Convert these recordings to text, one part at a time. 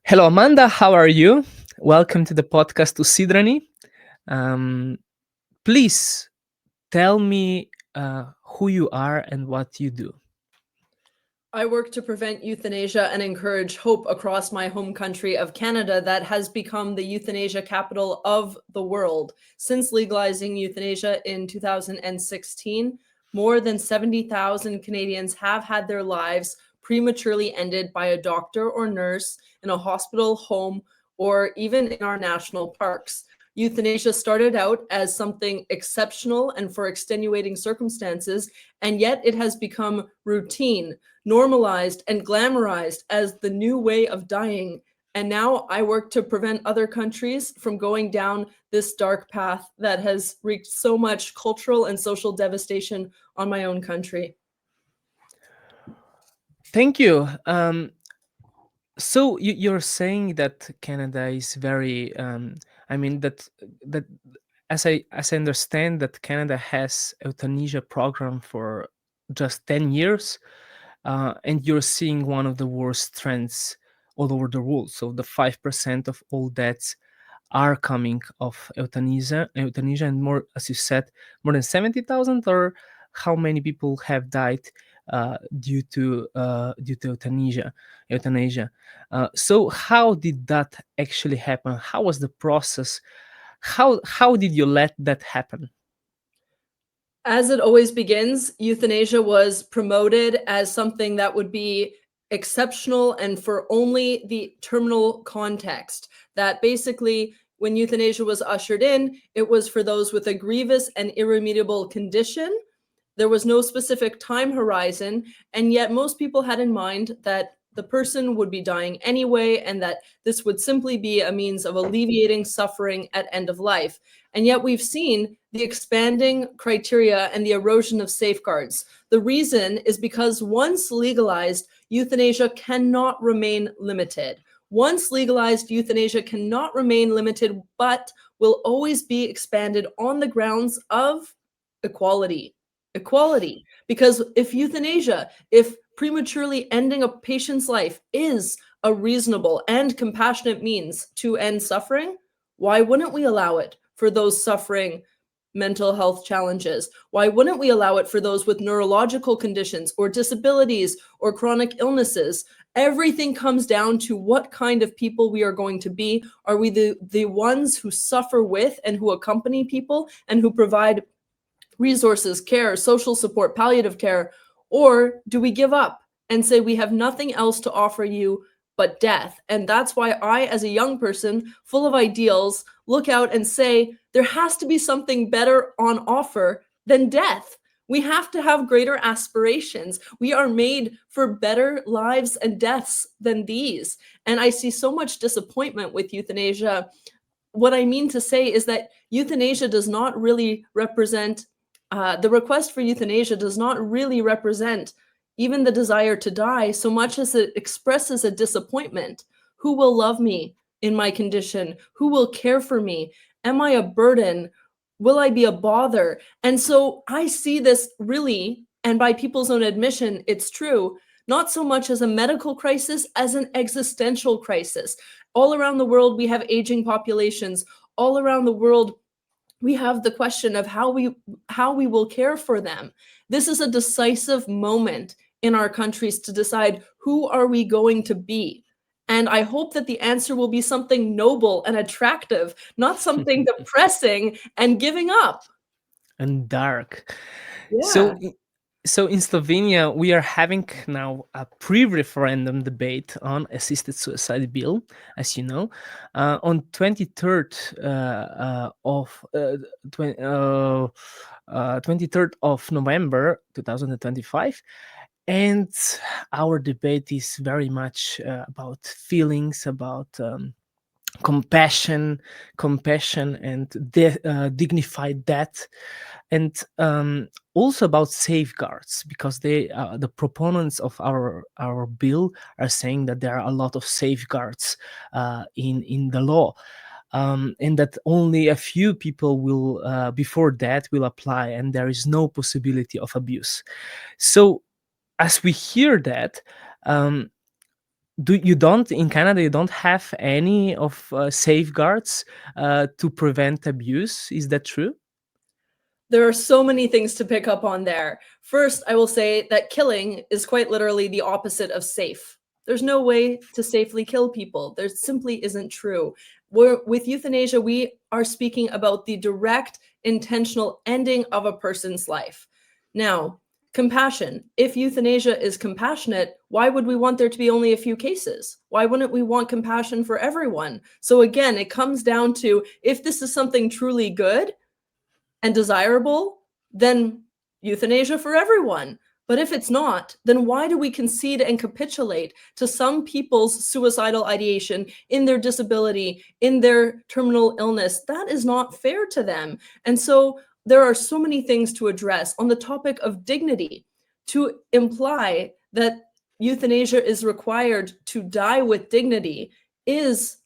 Hello, Amanda. How are you? Welcome to the podcast Usidrani. Um, please tell me who you are and what you do. I work to prevent euthanasia and encourage hope across my home country of Canada that has become the euthanasia capital of the world. Since legalizing euthanasia in 2016, more than 70,000 Canadians have had their lives prematurely ended by a doctor or nurse in a hospital, home, or even in our national parks. Euthanasia started out as something exceptional and for extenuating circumstances, and yet it has become routine, normalized, and glamorized as the new way of dying. And now I work to prevent other countries from going down this dark path that has wreaked so much cultural and social devastation on my own country. Thank you. So you're saying that Canada is very. I mean that as I understand that Canada has euthanasia program for just 10 years, and you're seeing one of the worst trends all over the world. So the 5% of all deaths are coming of euthanasia, and more, as you said, more than 70,000, or how many people have died due to euthanasia. So how did that actually happen? How was the process? How did you let that happen? As it always begins, euthanasia was promoted as something that would be exceptional and for only the terminal context. That basically, when euthanasia was ushered in, it was for those with a grievous and irremediable condition. There was no specific time horizon, and yet most people had in mind that the person would be dying anyway, and that this would simply be a means of alleviating suffering at end of life. And yet we've seen the expanding criteria and the erosion of safeguards. The reason is because once legalized, euthanasia cannot remain limited. Once legalized, euthanasia cannot remain limited, but will always be expanded on the grounds of equality. Equality. Because if prematurely ending a patient's life is a reasonable and compassionate means to end suffering, why wouldn't we allow it for those suffering mental health challenges? Why wouldn't we allow it for those with neurological conditions or disabilities or chronic illnesses? Everything comes down to what kind of people we are going to be. Are we the ones who suffer with and who accompany people and who provide resources, care, social support, palliative care? Or do we give up and say we have nothing else to offer you but death? And that's why I, as a young person full of ideals, look out and say there has to be something better on offer than death. We have to have greater aspirations. We are made for better lives and deaths than these. And I see so much disappointment with euthanasia. What I mean to say is that euthanasia does not really represent the request for euthanasia does not really represent even the desire to die so much as it expresses a disappointment. Who will love me in my condition? Who will care for me? Am I a burden? Will I be a bother? And so I see this really, and by people's own admission, it's true, not so much as a medical crisis as an existential crisis. All around the world, we have aging populations. All around the world, we have the question of how we will care for them. This is a decisive moment in our countries to decide who are we going to be. And I hope that the answer will be something noble and attractive, not something depressing and giving up. And dark. Yeah. So in Slovenia, we are having now a pre-referendum debate on assisted suicide bill, as you know, on 23rd of 23rd of November 2025. And our debate is very much about feelings, about compassion, and dignified death, and also about safeguards, because the proponents of our bill are saying that there are a lot of safeguards in the law, and that only a few people will before that will apply, and there is no possibility of abuse. So as we hear that, um, you don't in Canada, you don't have any of safeguards to prevent abuse. Is that true? There are so many things to pick up on there. First, I will say that killing is quite literally the opposite of safe. There's no way to safely kill people. There simply isn't true. With euthanasia, we are speaking about the direct, intentional ending of a person's life. Now, compassion. If euthanasia is compassionate, why would we want there to be only a few cases? Why wouldn't we want compassion for everyone? So again, it comes down to, if this is something truly good and desirable, then euthanasia for everyone. But if it's not, then why do we concede and capitulate to some people's suicidal ideation in their disability, in their terminal illness? That is not fair to them. And so there are so many things to address on the topic of dignity. To imply that euthanasia is required to die with dignity is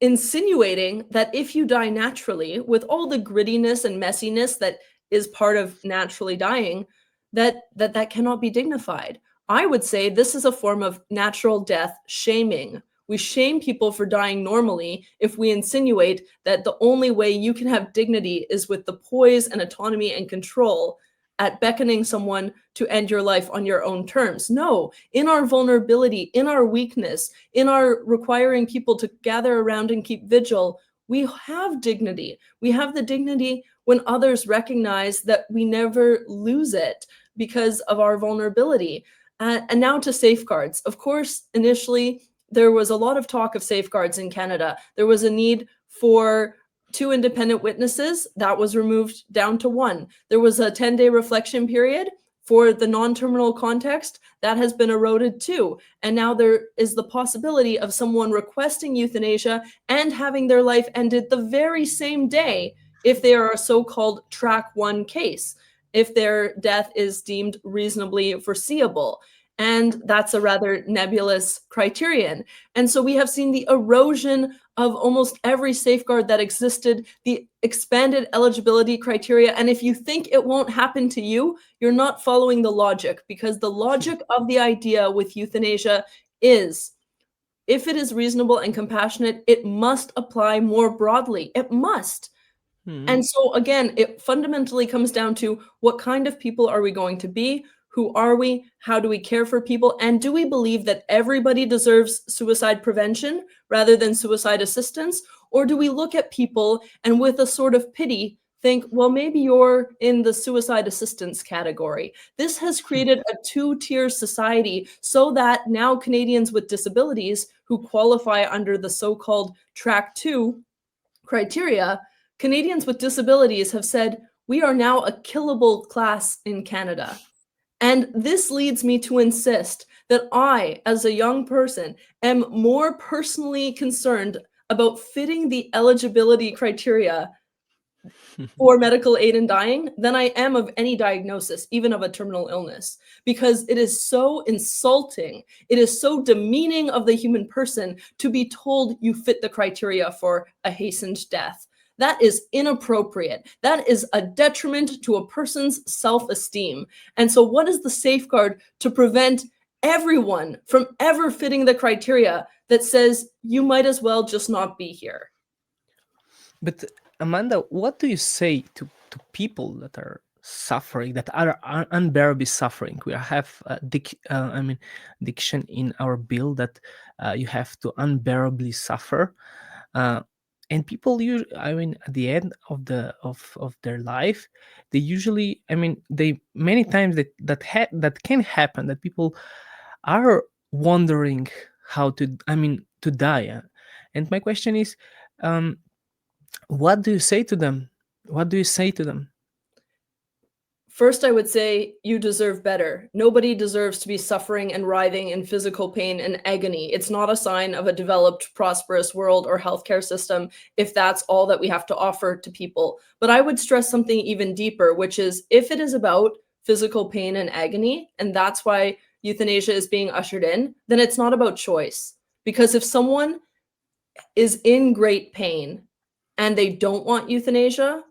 insinuating that if you die naturally, with all the grittiness and messiness that is part of naturally dying, that cannot be dignified. I would say this is a form of natural death shaming. We shame people for dying normally if we insinuate that the only way you can have dignity is with the poise and autonomy and control at beckoning someone to end your life on your own terms. No, in our vulnerability, in our weakness, in our requiring people to gather around and keep vigil, we have dignity. We have the dignity when others recognize that we never lose it because of our vulnerability. And now to safeguards. Of course, initially, there was a lot of talk of safeguards in Canada. There was a need for 2 independent witnesses. That was removed down to 1. There was a 10-day reflection period for the non-terminal context. That has been eroded too. And now there is the possibility of someone requesting euthanasia and having their life ended the very same day if they are a so-called track 1 case, if their death is deemed reasonably foreseeable. And that's a rather nebulous criterion. And so we have seen the erosion of almost every safeguard that existed, the expanded eligibility criteria. And if you think it won't happen to you, you're not following the logic, because the logic of the idea with euthanasia is, if it is reasonable and compassionate, it must apply more broadly. It must. Hmm. And so again, it fundamentally comes down to, what kind of people are we going to be? Who are we? How do we care for people? And do we believe that everybody deserves suicide prevention rather than suicide assistance? Or do we look at people and with a sort of pity think, well, maybe you're in the suicide assistance category? This has created a 2-tier society, so that now Canadians with disabilities who qualify under the so-called track 2 criteria, Canadians with disabilities have said, we are now a killable class in Canada. And this leads me to insist that I, as a young person, am more personally concerned about fitting the eligibility criteria for medical aid in dying than I am of any diagnosis, even of a terminal illness, because it is so insulting. It is so demeaning of the human person to be told you fit the criteria for a hastened death. That is inappropriate. That is a detriment to a person's self-esteem. And so what is the safeguard to prevent everyone from ever fitting the criteria that says you might as well just not be here? But Amanda, what do you say to people that are suffering, that are unbearably suffering? We have diction in our bill that you have to unbearably suffer, uh, and people at the end of their life, they usually, they many times that can happen, that people are wondering how to die. And my question is, um, what do you say to them? What do you say to them? First, I would say you deserve better. Nobody deserves to be suffering and writhing in physical pain and agony. It's not a sign of a developed, prosperous world or healthcare system if that's all that we have to offer to people. But I would stress something even deeper, which is, if it is about physical pain and agony, and that's why euthanasia is being ushered in, then it's not about choice. Because if someone is in great pain and they don't want euthanasia,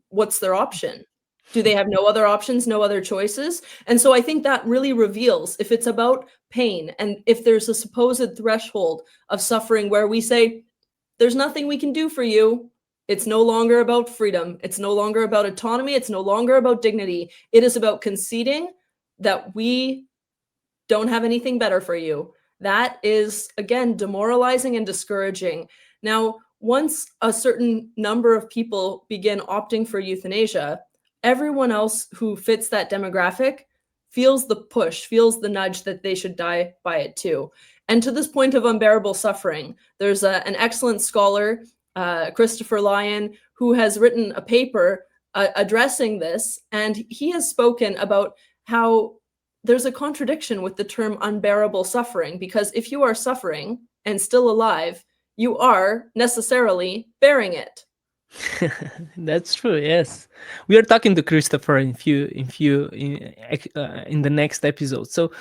what's their option? Do they have no other options, no other choices? And so I think that really reveals if it's about pain and if there's a supposed threshold of suffering where we say, there's nothing we can do for you. It's no longer about freedom. It's no longer about autonomy. It's no longer about dignity. It is about conceding that we don't have anything better for you. That is, again, demoralizing and discouraging. Now, once a certain number of people begin opting for euthanasia, everyone else who fits that demographic feels the push, feels the nudge that they should die by it too. And to this point of unbearable suffering, there's an excellent scholar, Christopher Lyon, who has written a paper addressing this, and he has spoken about how there's a contradiction with the term unbearable suffering, because if you are suffering and still alive, you are necessarily bearing it. That's true. Yes, we are talking to Christopher in the next episode. So,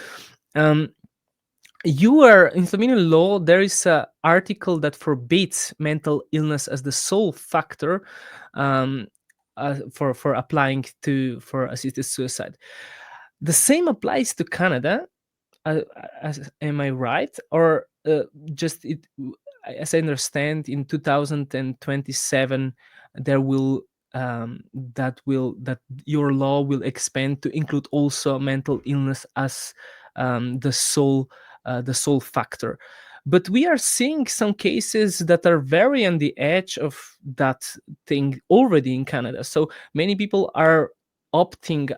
you are in Slovenian law. There is an article that forbids mental illness as the sole factor for applying for assisted suicide. The same applies to Canada. Am I right? Or just it? As I understand, in 2027, there will that your law will expand to include also mental illness as the sole factor. But we are seeing some cases that are very on the edge of that thing already in Canada. So many people are opting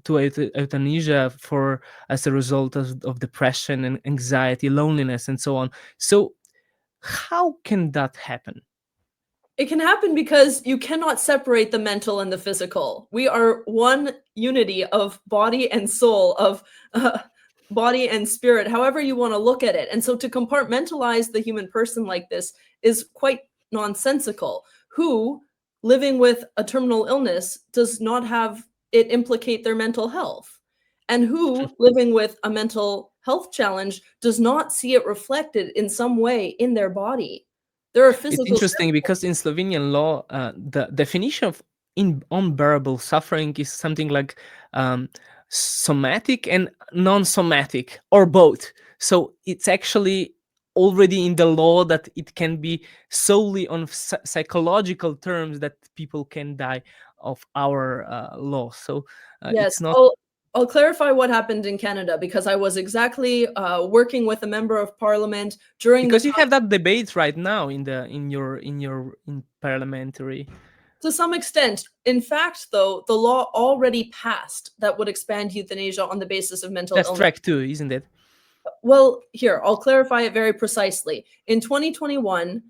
to euthanasia as a result of depression and anxiety, loneliness, and so on. So how can that happen? It can happen because you cannot separate the mental and the physical. We are one unity of body and soul, of body and spirit, however you want to look at it. And so to compartmentalize the human person like this is quite nonsensical. Who, living with a terminal illness, does not have it implicate their mental health? And who, living with a mental health challenge, does not see it reflected in some way in their body? There are physical. It's interesting because in Slovenian law, the definition of unbearable suffering is something like somatic and non-somatic, or both. So it's actually already in the law that it can be solely on psychological terms that people can die of our law. So Yes, it's not. I'll clarify what happened in Canada, because I was exactly working with a member of parliament during Because the you have that debate right now in parliamentary. To some extent. In fact, though, the law already passed that would expand euthanasia on the basis of mental That's illness. track 2, isn't it? Well, here, I'll clarify it very precisely. In 2021,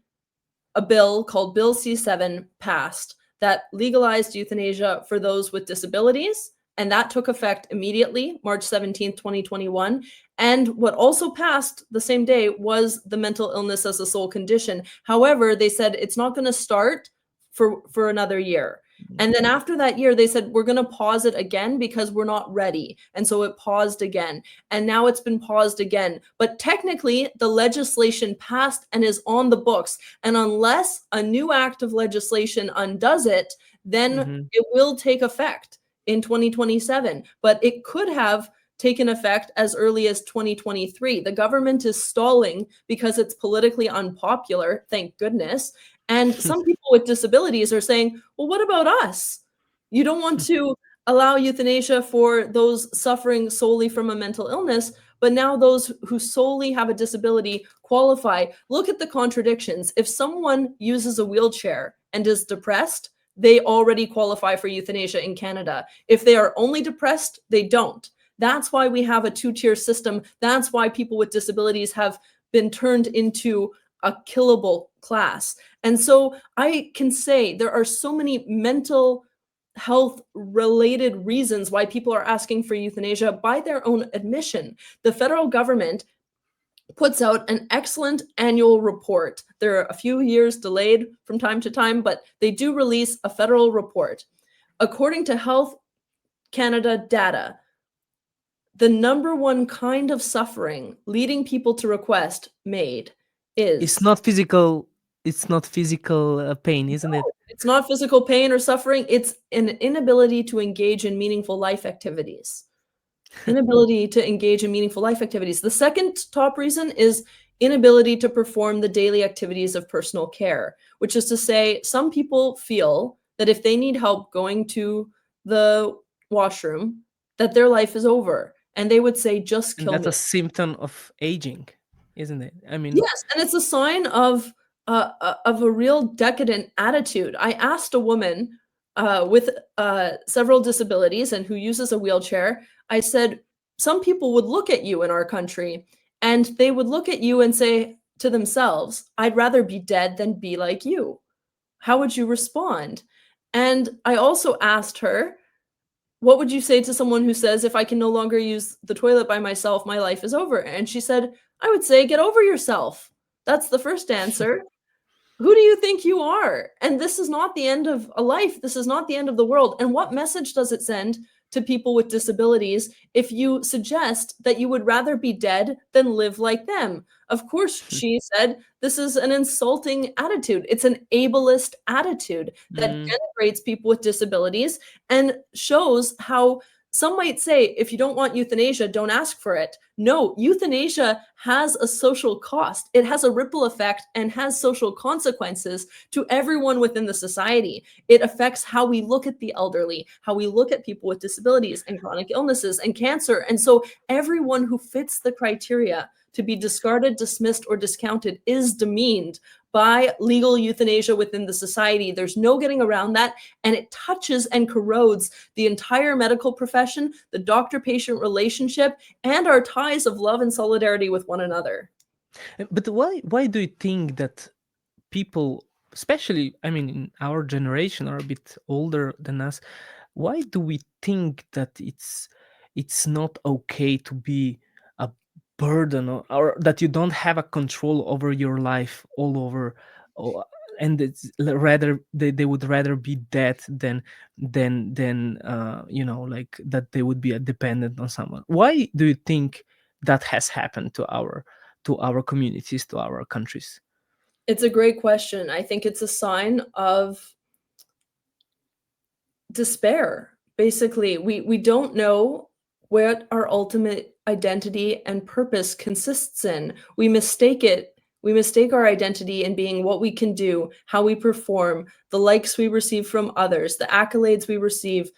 a bill called Bill C7 passed that legalized euthanasia for those with disabilities, and that took effect immediately, March 17th, 2021. And what also passed the same day was the mental illness as a sole condition. However, they said it's not going to start for another year. And then after that year, they said, we're going to pause it again because we're not ready. And so it paused again. And now it's been paused again. But technically, the legislation passed and is on the books. And unless a new act of legislation undoes it, then it will take effect in 2027. But it could have taken effect as early as 2023. The government is stalling because it's politically unpopular, thank goodness. And some people with disabilities are saying, well, what about us? You don't want to allow euthanasia for those suffering solely from a mental illness, but now those who solely have a disability qualify. Look at the contradictions. If someone uses a wheelchair and is depressed, they already qualify for euthanasia in Canada. If they are only depressed, they don't. That's why we have a two-tier system. That's why people with disabilities have been turned into a killable class. And so I can say there are so many mental health related reasons why people are asking for euthanasia by their own admission. The federal government puts out an excellent annual report. They're a few years delayed from time to time, but they do release a federal report. According to Health Canada data, the number one kind of suffering leading people to request MAID is... It's not physical it's not physical pain, isn't it? It's not physical pain or suffering. It's an inability to engage in meaningful life activities. Inability to engage in meaningful life activities. The second top reason is inability to perform the daily activities of personal care, which is to say, some people feel that if they need help going to the washroom, that their life is over. And they would say, just And kill that's me. a symptom of aging, isn't it? I mean, Yes, and it's a sign of a real decadent attitude. I asked a woman with several disabilities and who uses a wheelchair. I said, some people would look at you in our country, and they would look at you and say to themselves, "I'd rather be dead than be like you." How would you respond? And I also asked her, what would you say to someone who says, if I can no longer use the toilet by myself, my life is over? And she said, I would say, get over yourself. That's the first answer. Who do you think you are? And this is not the end of a life. This is not the end of the world. And what message does it send to people with disabilities if you suggest that you would rather be dead than live like them? Of course, she said, this is an insulting attitude. It's an ableist attitude that mm, denigrates people with disabilities and shows how some might say, if you don't want euthanasia, don't ask for it. No, euthanasia has a social cost. It has a ripple effect and has social consequences to everyone within the society. It affects how we look at the elderly, how we look at people with disabilities and chronic illnesses and cancer. And so everyone who fits the criteria to be discarded, dismissed, or discounted is demeaned by legal euthanasia within the society. There's no getting around that. And it touches and corrodes the entire medical profession, the doctor-patient relationship, and our ties of love and solidarity with one another. but why do you think that people, especially, I mean, in our generation or a bit older than us, why do we think that it's not okay to be a burden, or that you don't have a control over your life all over, or, and rather they would rather be dead than like that they would be a dependent on someone? Why do you think that has happened to our communities, to our countries? It's a great question. I think it's a sign of despair. Basically, we don't know what our ultimate identity and purpose consists in. We mistake it. We mistake our identity in being what we can do, how we perform, the likes we receive from others, the accolades we receive.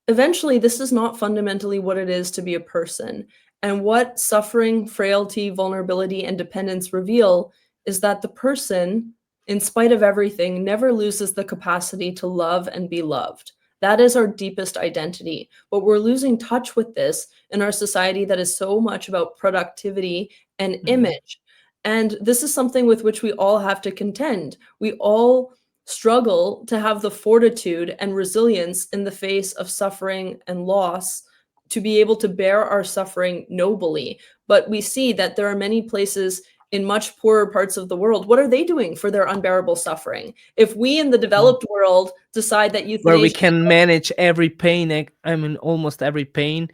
Eventually, this is not fundamentally what it is to be a person. And what suffering, frailty, vulnerability, and dependence reveal is that the person, in spite of everything, never loses the capacity to love and be loved. That is our deepest identity. But we're losing touch with this in our society that is so much about productivity and Mm. image. And this is something with which we all have to contend. We all struggle to have the fortitude and resilience in the face of suffering and loss to be able to bear our suffering nobly. But we see that there are many places in much poorer parts of the world. What are they doing for their unbearable suffering? If we in the Mm. developed world decide that Where we euthanasia, can manage every pain, I mean, almost every pain,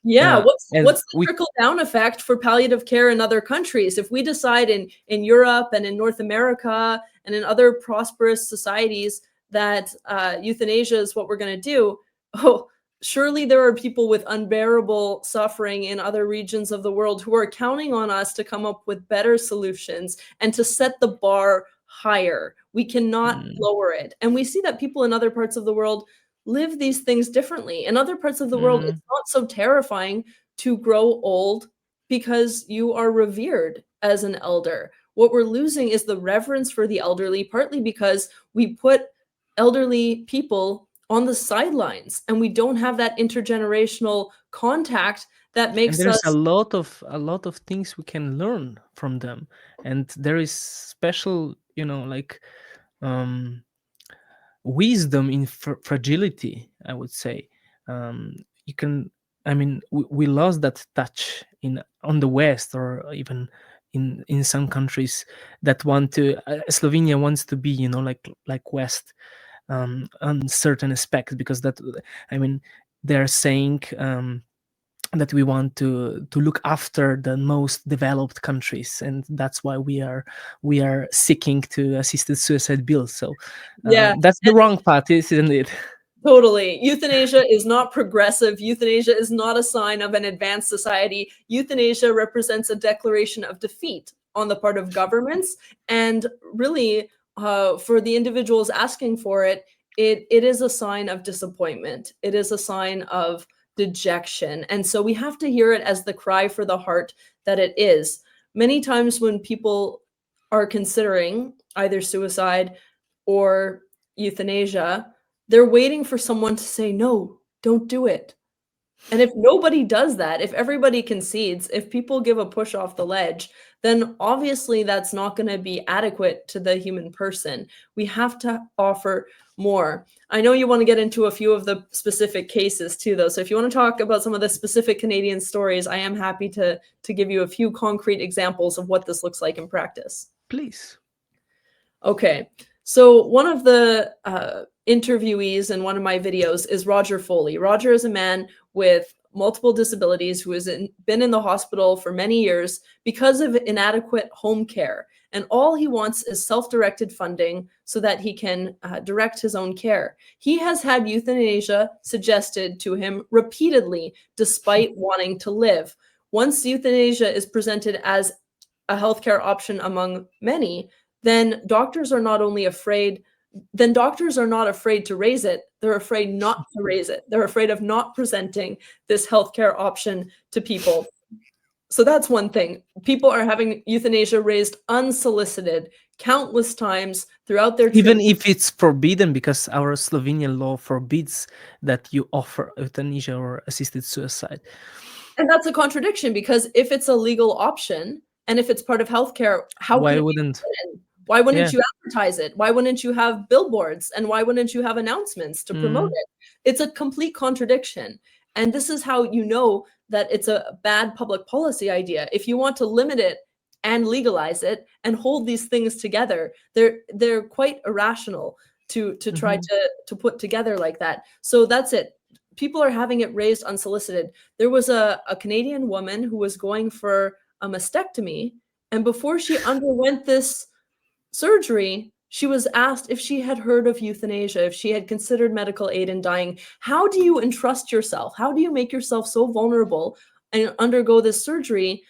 yeah, and what's the we trickle down effect for palliative care in other countries? If we decide in Europe and in North America and in other prosperous societies that euthanasia is what we're going to do, oh, surely there are people with unbearable suffering in other regions of the world who are counting on us to come up with better solutions and to set the bar higher. We cannot mm, lower it. And we see that people in other parts of the world live these things differently. In other parts of the world, mhm. it's not so terrifying to grow old because you are revered as an elder. What we're losing is the reverence for the elderly, partly because we put elderly people on the sidelines and we don't have that intergenerational contact that And makes there's us. a lot of things we can learn from them, and there is special, like, um wisdom in fragility, I would say. You can, I mean, we lost that touch in on the West, or even in some countries that want to, Slovenia wants to be, like West, on certain aspects, because that, I mean, they're saying, that we want to look after the most developed countries, and that's why we are seeking to assisted suicide bills. So Yeah. that's the wrong path, isn't it? Totally. Euthanasia is not progressive. Euthanasia is not a sign of an advanced society. Euthanasia represents a declaration of defeat on the part of governments. And really, for the individuals asking for it, it is a sign of disappointment. It is a sign of dejection. And so we have to hear it as the cry for the heart that it is. Many times when people are considering either suicide or euthanasia, they're waiting for someone to say, no, don't do it. And if nobody does that, if everybody concedes, if people give a push off the ledge, then obviously that's not going to be adequate to the human person. We have to offer more. I know you want to get into a few of the specific cases too, though. So if you want to talk about some of the specific Canadian stories, I am happy to give you a few concrete examples of what this looks like in practice. Please. Okay. So one of the interviewees in one of my videos is Roger Foley. Roger is a man with multiple disabilities who has been in the hospital for many years because of inadequate home care. And all he wants is self-directed funding so that he can direct his own care. He has had euthanasia suggested to him repeatedly, despite wanting to live. Once euthanasia is presented as a healthcare option among many, then doctors are not afraid to raise it. They're afraid not to raise it. They're afraid of not presenting this healthcare option to people. So that's one thing. People are having euthanasia raised unsolicited countless times throughout their Even treatment. if it's forbidden, because our Slovenian law forbids that you offer euthanasia or assisted suicide. And that's a contradiction, because if it's a legal option and if it's part of healthcare, Why wouldn't? Why wouldn't Yeah. you advertise it? Why wouldn't you have billboards? And why wouldn't you have announcements to promote it? It's a complete contradiction. And this is how you know that it's a bad public policy idea. If you want to limit it and legalize it and hold these things together, they're quite irrational to try to put together like that. So that's it. People are having it raised unsolicited. There was a Canadian woman who was going for a mastectomy, and before she underwent this surgery, she was asked if she had heard of euthanasia, if she had considered medical aid in dying. How do you entrust yourself? How do you make yourself so vulnerable and undergo this surgery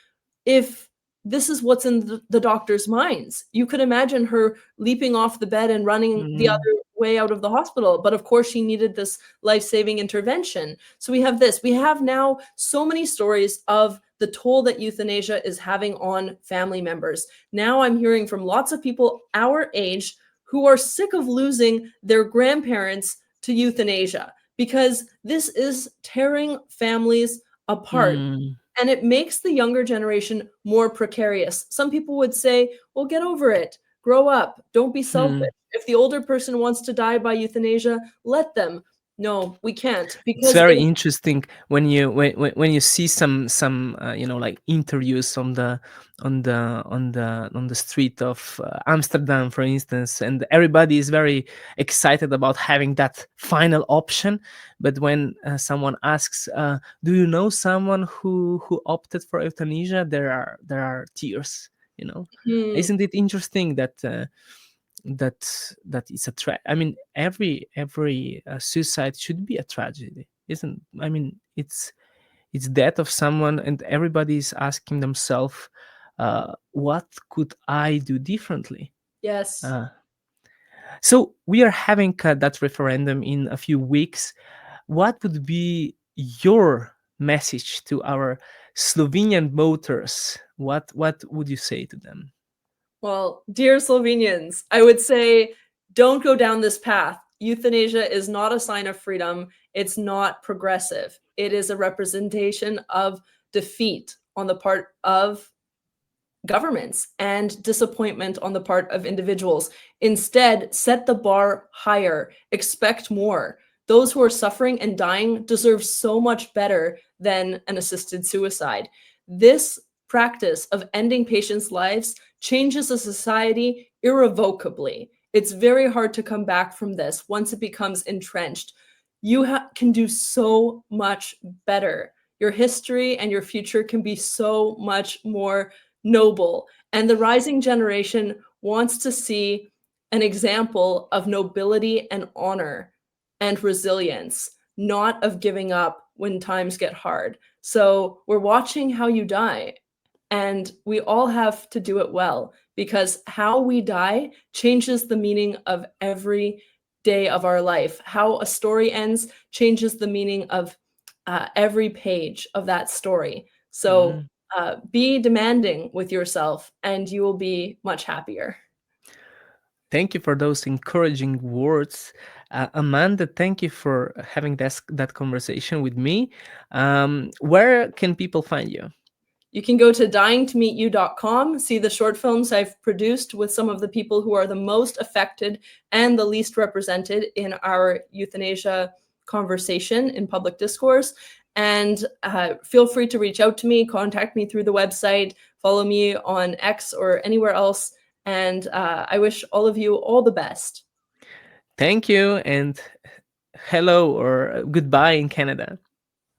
if this is what's in the doctor's minds? You could imagine her leaping off the bed and running the other way out of the hospital. But of course, she needed this life-saving intervention. So we have this. We have now so many stories of the toll that euthanasia is having on family members. Now I'm hearing from lots of people our age who are sick of losing their grandparents to euthanasia, because this is tearing families apart. And it makes the younger generation more precarious. Some people would say, well, get over it. Grow up. Don't be selfish. If the older person wants to die by euthanasia, let them. No, we can't, because It's very interesting when you see some like interviews on the street of Amsterdam, for instance, and everybody is very excited about having that final option. But when someone asks, "Do you know someone who opted for euthanasia?" there are tears. Isn't it interesting that? That it's a I mean, every suicide should be a tragedy, isn't? I mean, it's death of someone, and everybody is asking themselves, what could I do differently? Yes. So we are having that referendum in a few weeks. What would be your message to our Slovenian voters? What would you say to them? Well, dear Slovenians, I would say don't go down this path. Euthanasia is not a sign of freedom. It's not progressive. It is a representation of defeat on the part of governments and disappointment on the part of individuals. Instead, set the bar higher. Expect more. Those who are suffering and dying deserve so much better than an assisted suicide. This practice of ending patients' lives changes a society irrevocably. It's very hard to come back from this once it becomes entrenched. You can do so much better. your history and your future can be so much more noble. And the rising generation wants to see an example of nobility and honor and resilience, not of giving up when times get hard. So we're watching how you die, and we all have to do it well, because how we die changes the meaning of every day of our life. How a story ends changes the meaning of every page of that story. So Mm. be demanding with yourself, and you will be much happier. Thank you for those encouraging words. Amanda, thank you for having that conversation with me. Where can people find you? You can go to dyingtomeetyou.com, see the short films I've produced with some of the people who are the most affected and the least represented in our euthanasia conversation in public discourse. And feel free to reach out to me, contact me through the website, follow me on X or anywhere else. And I wish all of you all the best. Thank you, and hello or goodbye in Canada.